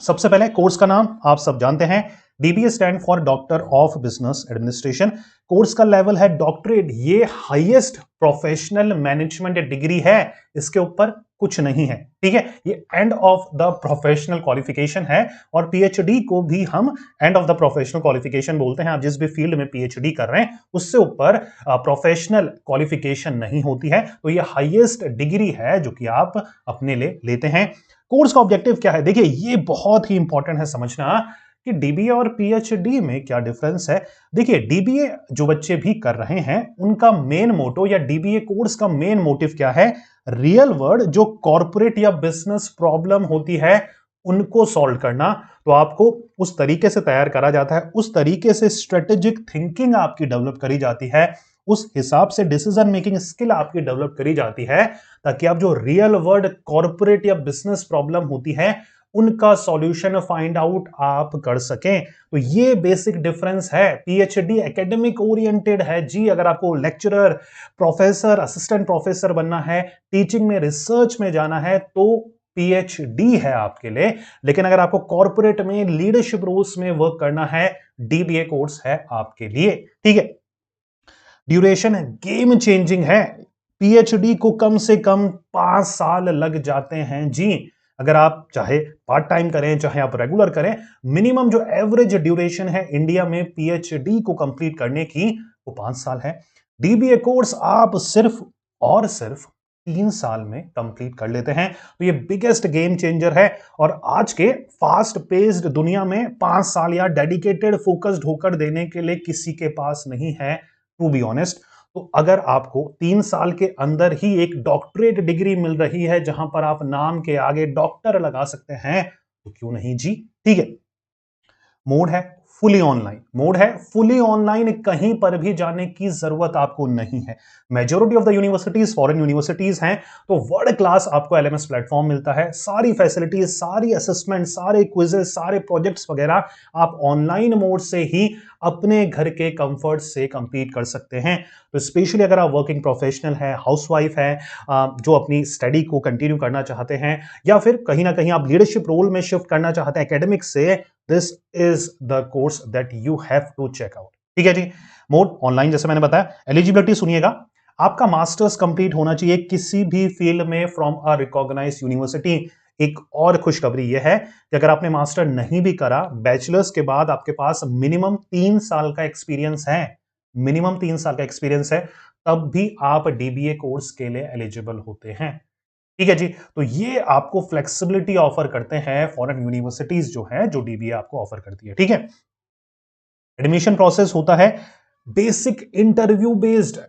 सबसे पहले कोर्स का नाम आप सब जानते हैं, dBA stand for doctor of business administration. Course का लेवल है डॉक्टरेट, ये हाईएस्ट प्रोफेशनल मैनेजमेंट डिग्री है, इसके ऊपर कुछ नहीं है। ठीक है, ये end of the professional qualification है। और पीएचडी को भी हम end of the professional qualification बोलते हैं। आप जिस भी फील्ड में पीएचडी कर रहे हैं उससे ऊपर प्रोफेशनल क्वालिफिकेशन नहीं होती है, तो ये हाईएस्ट डिग्री है जो कि आप अपने लिए लेते हैं। कोर्स का ऑब्जेक्टिव क्या है, देखिए ये बहुत ही इंपॉर्टेंट है समझना कि डीबीए और पीएचडी में क्या डिफरेंस है। देखिए डीबीए जो बच्चे भी कर रहे हैं उनका मेन मोटो या डीबीए कोर्स का मेन मोटिव क्या है, रियल वर्ल्ड जो कॉर्पोरेट या बिजनेस प्रॉब्लम होती है उनको सॉल्व करना। तो आपको उस तरीके से तैयार करा जाता है, उस तरीके से स्ट्रेटेजिक थिंकिंग आपकी डेवलप करी जाती है, उस हिसाब से डिसीजन मेकिंग स्किल आपकी डेवलप करी जाती है, ताकि आप जो रियल वर्ल्ड कॉर्पोरेट या बिजनेस प्रॉब्लम होती है उनका सॉल्यूशन फाइंड आउट आप कर सकें। तो ये बेसिक डिफरेंस है। पीएचडी एकेडमिक ओरिएंटेड है जी, अगर आपको लेक्चरर, प्रोफेसर, असिस्टेंट प्रोफेसर बनना है, टीचिंग में, रिसर्च में जाना है तो पीएचडी है आपके लिए। लेकिन अगर आपको कॉर्पोरेट में लीडरशिप रोल्स में वर्क करना है, डीबीए कोर्स है आपके लिए। ठीक है, ड्यूरेशन गेम चेंजिंग है। पीएचडी को कम से कम 5 साल लग जाते हैं जी। अगर आप चाहे पार्ट टाइम करें चाहे आप रेगुलर करें, मिनिमम जो एवरेज ड्यूरेशन है इंडिया में पीएचडी को कंप्लीट करने की वो 5 साल है। डीबीए कोर्स आप सिर्फ और सिर्फ 3 साल में कंप्लीट कर लेते हैं। तो ये बिगेस्ट गेम चेंजर है। और आज के फास्ट पेस्ड दुनिया में 5 साल या डेडिकेटेड फोकस्ड होकर देने के लिए किसी के पास नहीं है, टू बी ऑनेस्ट। तो अगर आपको 3 साल के अंदर ही एक डॉक्टरेट डिग्री मिल रही है जहां पर आप नाम के आगे डॉक्टर लगा सकते हैं, तो क्यों नहीं जी। ठीक है, मोड है फुली ऑनलाइन, मोड है फुली ऑनलाइन, कहीं पर भी जाने की जरूरत आपको नहीं है। Majority of the universities foreign universities हैं, तो वर्ल्ड क्लास आपको एलएमएस प्लेटफॉर्म मिलता है। सारी फैसिलिटीज, सारी असेसमेंट, सारे क्विजेस, सारे प्रोजेक्ट्स वगैरह आप ऑनलाइन मोड से ही अपने घर के कंफर्ट से कंप्लीट कर सकते हैं। तो स्पेशली अगर आप वर्किंग प्रोफेशनल है, हाउसवाइफ है, जो अपनी स्टडी को कंटिन्यू करना चाहते हैं, या फिर कहीं ना कहीं आप लीडरशिप रोल में शिफ्ट करना चाहते हैं एकेडमिक से, this is the course that you have to check out. ठीक है जी, मोड ऑनलाइन जैसे मैंने बताया। एलिजिबिलिटी सुनिएगा, आपका मास्टर्स कंप्लीट होना चाहिए किसी भी फील्ड में फ्रॉम अ रिकॉग्नाइज्ड यूनिवर्सिटी। एक और खुशखबरी यह है कि अगर आपने मास्टर नहीं भी करा, बैचलर्स के बाद आपके पास मिनिमम 3 साल का एक्सपीरियंस है, मिनिमम 3 साल का एक्सपीरियंस है, तब भी आप डीबीए कोर्स के लिए एलिजिबल होते हैं। ठीक है जी, तो ये आपको फ्लेक्सिबिलिटी ऑफर करते हैं फॉरेन यूनिवर्सिटीज जो है, जो डीबीए आपको ऑफर करती है। ठीक है, एडमिशन प्रोसेस होता है बेसिक इंटरव्यू बेस्ड।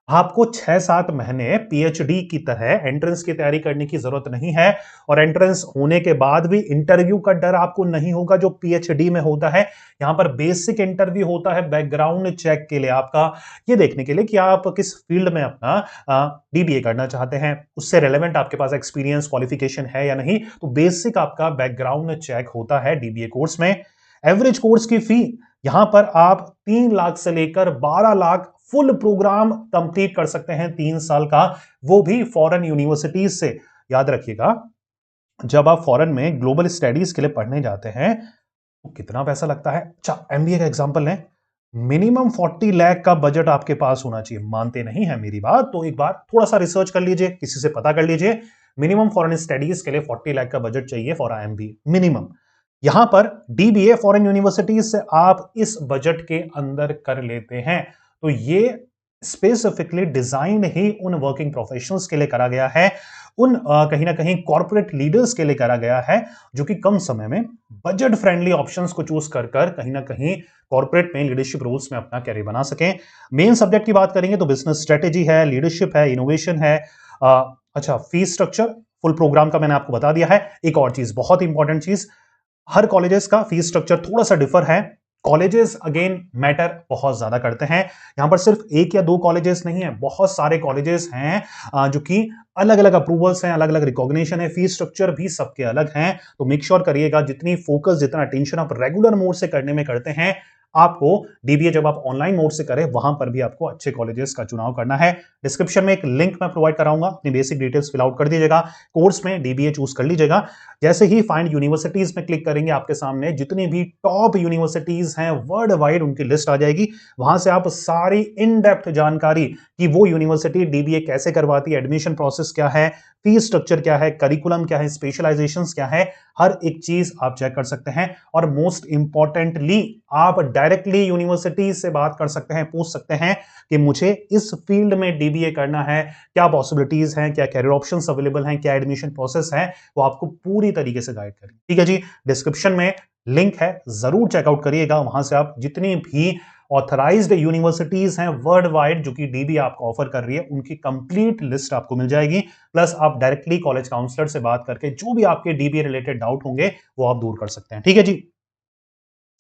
आपको 6-7 महीने पीएचडी की तरह एंट्रेंस की तैयारी करने की जरूरत नहीं है। और एंट्रेंस होने के बाद भी इंटरव्यू का डर आपको नहीं होगा जो पीएचडी में होता है। यहां पर बेसिक इंटरव्यू होता है बैकग्राउंड चेक के लिए, आपका ये देखने के लिए कि आप किस फील्ड में अपना डीबीए करना चाहते हैं, उससे रिलेवेंट आपके पास एक्सपीरियंस, क्वालिफिकेशन है या नहीं। तो बेसिक आपका बैकग्राउंड चेक होता है डीबीए कोर्स में। एवरेज कोर्स की फी यहां पर आप 3 लाख से लेकर 12 लाख फुल प्रोग्राम कंप्लीट कर सकते हैं 3 साल का, वो भी फॉरेन यूनिवर्सिटीज से। याद रखिएगा, जब आप फॉरेन में ग्लोबल स्टडीज के लिए पढ़ने जाते हैं तो कितना पैसा लगता है। अच्छा, एमबीए का एग्जांपल लें, मिनिमम 40 लाख का बजट आपके पास होना चाहिए। मानते नहीं है मेरी बात तो एक बार थोड़ा सा रिसर्च कर लीजिए, किसी से पता कर लीजिए। मिनिमम फॉरेन स्टडीज के लिए 40 लाख का बजट चाहिए फॉर एमबीए मिनिमम। यहां पर डीबीए फॉरेन यूनिवर्सिटीज से आप इस बजट के अंदर कर लेते हैं। तो ये स्पेसिफिकली डिजाइन ही उन वर्किंग प्रोफेशनल्स के लिए करा गया है, उन कहीं ना कहीं कॉर्पोरेट लीडर्स के लिए करा गया है, जो कि कम समय में बजट फ्रेंडली ऑप्शंस को चूज कर कहीं ना कहीं कॉर्पोरेट में लीडरशिप रोल्स में अपना कैरियर बना सकें। मेन सब्जेक्ट की बात करेंगे तो बिजनेस स्ट्रेटेजी है, लीडरशिप है, इनोवेशन है। अच्छा, फीस स्ट्रक्चर फुल प्रोग्राम का मैंने आपको बता दिया है। एक और चीज, बहुत इंपॉर्टेंट चीज, हर कॉलेजेस का फीस स्ट्रक्चर थोड़ा सा डिफर है। कॉलेजेस अगेन मैटर बहुत ज्यादा करते हैं। यहां पर सिर्फ एक या दो कॉलेजेस नहीं है, बहुत सारे कॉलेजेस हैं जो कि अलग अलग अप्रूवल्स हैं, अलग अलग रिकॉग्निशन है, फीस स्ट्रक्चर भी सबके अलग हैं। तो मेक श्योर करिएगा जितनी फोकस, जितना अटेंशन आप रेगुलर मोड से करने में करते हैं, आपको डीबीए जब आप ऑनलाइन मोड से करें वहां पर भी आपको अच्छे कॉलेजेस का चुनाव करना है। डिस्क्रिप्शन में एक लिंक मैं प्रोवाइड कराऊंगा, अपनी बेसिक डिटेल्स फिल आउट कर दीजिएगा, कोर्स में डीबीए चूज कर लीजिएगा। जैसे ही फाइंड यूनिवर्सिटीज में क्लिक करेंगे, आपके सामने जितनी भी टॉप यूनिवर्सिटीज हैं वर्ल्ड वाइड उनकी लिस्ट आ जाएगी। वहां से आप सारी इन डेप्थ जानकारी कि वो यूनिवर्सिटी डीबीए कैसे करवाती है, एडमिशन प्रोसेस क्या है, फीस स्ट्रक्चर क्या है, करिकुलम क्या है, स्पेशलाइजेशंस क्या है, हर एक चीज आप चेक कर सकते हैं। और मोस्ट इंपॉर्टेंटली आप डायरेक्टली यूनिवर्सिटी से बात कर सकते हैं, पूछ सकते हैं कि मुझे इस फील्ड में डीबीए करना है, क्या पॉसिबिलिटीज हैं, क्या कैरियर ऑप्शंस अवेलेबल हैं, क्या एडमिशन प्रोसेस है, वो आपको पूरी तरीके से गाइड करेंगे। ठीक है जी, डिस्क्रिप्शन में लिंक है, जरूर चेकआउट करिएगा। वहां से आप जितनी भी ऑथराइज्ड यूनिवर्सिटीज हैं वर्ल्ड वाइड जो कि डीबी आपको ऑफर कर रही है, उनकी कंप्लीट लिस्ट आपको मिल जाएगी। प्लस आप डायरेक्टली कॉलेज काउंसलर से बात करके जो भी आपके डीबीए रिलेटेड डाउट होंगे वो आप दूर कर सकते हैं। ठीक है जी,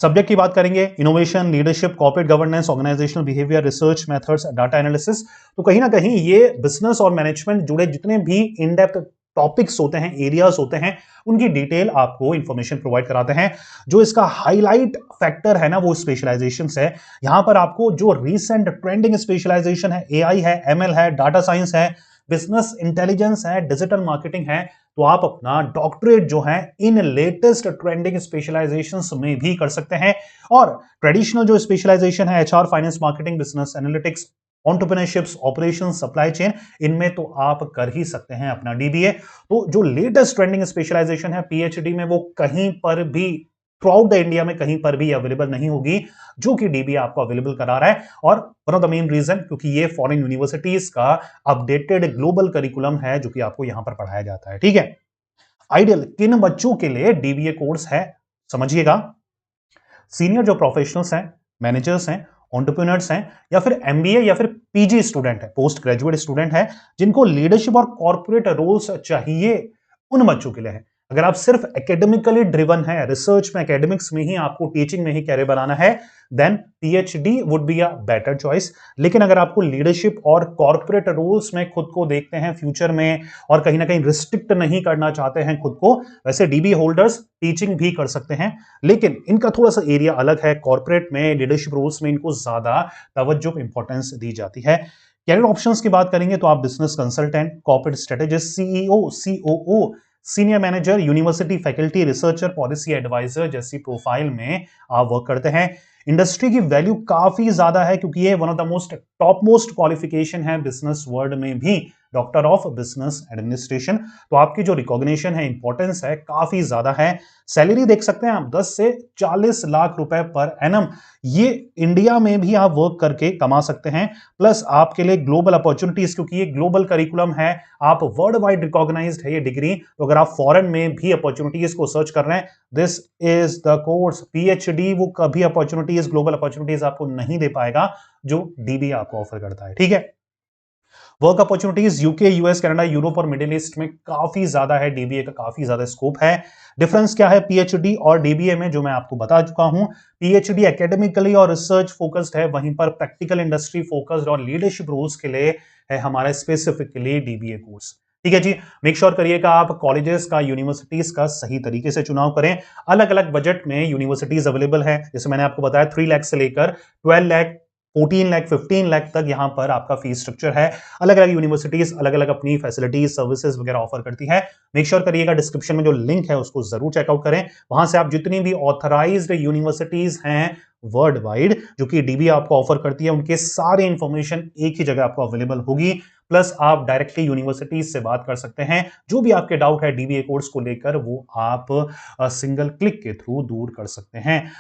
सब्जेक्ट की बात करेंगे, innovation, leadership, corporate governance, organisational behaviour, research methods, data analysis. तो कहीं ना कहीं ये बिजनेस और मैनेजमेंट जुड़े जितने भी इन डेप्थ टॉपिक्स होते हैं, एरियाज होते हैं, उनकी डिटेल आपको इंफॉर्मेशन प्रोवाइड कराते हैं। जो इसका हाईलाइट फैक्टर है ना, वो स्पेशलाइजेशन है। यहां पर आपको जो रीसेंट ट्रेंडिंग स्पेशलाइजेशन है, एआई है, एमएल है, डाटा साइंस है, बिजनेस इंटेलिजेंस है, डिजिटल मार्केटिंग है, तो आप अपना डॉक्टरेट जो है इन लेटेस्ट ट्रेंडिंग स्पेशलाइजेशंस में भी कर सकते हैं। और ट्रेडिशनल जो स्पेशलाइजेशन है, HR, finance, marketing, business analytics, entrepreneurships, operation, supply chain, इनमें तो आप कर ही सकते हैं अपना डीबीए। तो जो लेटेस्ट ट्रेंडिंग स्पेशलाइजेशन है पीएचडी में, वो कहीं पर भी थ्रू आउट द इंडिया में कहीं पर भी अवेलेबल नहीं होगी, जो कि डीबीए आपको अवेलेबल करा रहा है। और one of the main reason क्योंकि ये फॉरेन यूनिवर्सिटीज का अपडेटेड ग्लोबल करिकुलम है जो कि आपको यहां पर पढ़ाया जाता है। ठीक है, आइडियल किन बच्चों के लिए डीबीए कोर्स है, समझिएगा। सीनियर जो प्रोफेशनल्स हैं, मैनेजर्स हैं, एंटरप्रेन्योर्स हैं, या फिर एमबीए या फिर पीजी स्टूडेंट है, पोस्ट ग्रेजुएट स्टूडेंट है, जिनको लीडरशिप और कॉर्पोरेट रोल्स चाहिए, उन बच्चों के लिए है। अगर आप सिर्फ एकेडमिकली ड्रिवन है, रिसर्च में, एकेडमिक्स में ही आपको टीचिंग में ही कैरियर बनाना है, then PhD would be a better choice. लेकिन अगर आपको लीडरशिप और कॉर्पोरेट रोल्स में खुद को देखते हैं फ्यूचर में, और कहीं ना कहीं रिस्ट्रिक्ट नहीं करना चाहते हैं खुद को, वैसे डीबी होल्डर्स टीचिंग भी कर सकते हैं। लेकिन इनका थोड़ा सा एरिया अलग है, कॉर्पोरेट में, लीडरशिप रोल्स में इनको ज्यादा तवज्जो, इंपॉर्टेंस दी जाती है। कैरियर ऑप्शंस की बात करेंगे तो आप business consultant, corporate strategist, CEO, COO, senior manager, university faculty, researcher, policy adviser जैसी प्रोफाइल में आप वर्क करते हैं। इंडस्ट्री की वैल्यू काफी ज्यादा है क्योंकि ये one of the most top most qualification है बिजनेस वर्ल्ड में भी, डॉक्टर ऑफ बिजनेस एडमिनिस्ट्रेशन। तो आपकी जो रिकॉग्निशन है, इंपॉर्टेंस है, काफी ज्यादा है। सैलरी देख सकते हैं आप 10 से 40 लाख रुपए पर एनम, ये इंडिया में भी आप वर्क करके कमा सकते हैं। प्लस आपके लिए ग्लोबल अपॉर्चुनिटीज, क्योंकि ये ग्लोबल करिकुलम है, आप वर्ल्ड वाइड रिकॉग्नाइज्ड है ये डिग्री। तो अगर आप फॉरेन में भी अपॉर्चुनिटीज को सर्च कर रहे हैं, this is the course. PhD वो कभी अपॉर्चुनिटीज, ग्लोबल अपॉर्चुनिटीज आपको नहीं दे पाएगा जो डीबी आपको ऑफर करता है। ठीक है, work opportunities UK, US, Canada, Europe और मिडिल ईस्ट में काफी ज्यादा है, डीबीए का काफी ज्यादा स्कोप है। डिफरेंस क्या है पीएचडी और डीबीए में, जो मैं आपको बता चुका हूं। पीएचडी एकेडमिकली और रिसर्च फोकस्ड है, वहीं पर प्रैक्टिकल, इंडस्ट्री फोकस्ड और लीडरशिप रोल्स के लिए है हमारा स्पेसिफिकली डीबीए कोर्स। ठीक है जी, मेक श्योर करिएगा आप कॉलेजेस का, यूनिवर्सिटीज का सही तरीके से चुनाव करें। अलग अलग बजट में यूनिवर्सिटीज अवेलेबल है, जैसे मैंने आपको बताया 3 लाख से लेकर 12 लाख, 14 लाख, 15 लाख तक यहां पर आपका फीस स्ट्रक्चर है। अलग अलग यूनिवर्सिटीज अलग अलग अपनी फैसिलिटीज, सर्विसेज वगैरह ऑफर करती है। मेक श्योर करिएगा डिस्क्रिप्शन में जो लिंक है उसको जरूर चेकआउट करें। वहां से आप जितनी भी ऑथराइज्ड यूनिवर्सिटीज हैं वर्ल्ड वाइड जो कि डीबी आपको ऑफर करती है, उनके सारे इंफॉर्मेशन एक ही जगह आपको अवेलेबल होगी। प्लस आप डायरेक्टली यूनिवर्सिटीज से बात कर सकते हैं, जो भी आपके डाउट है डीबीए कोर्स को लेकर वो आप सिंगल क्लिक के थ्रू दूर कर सकते हैं।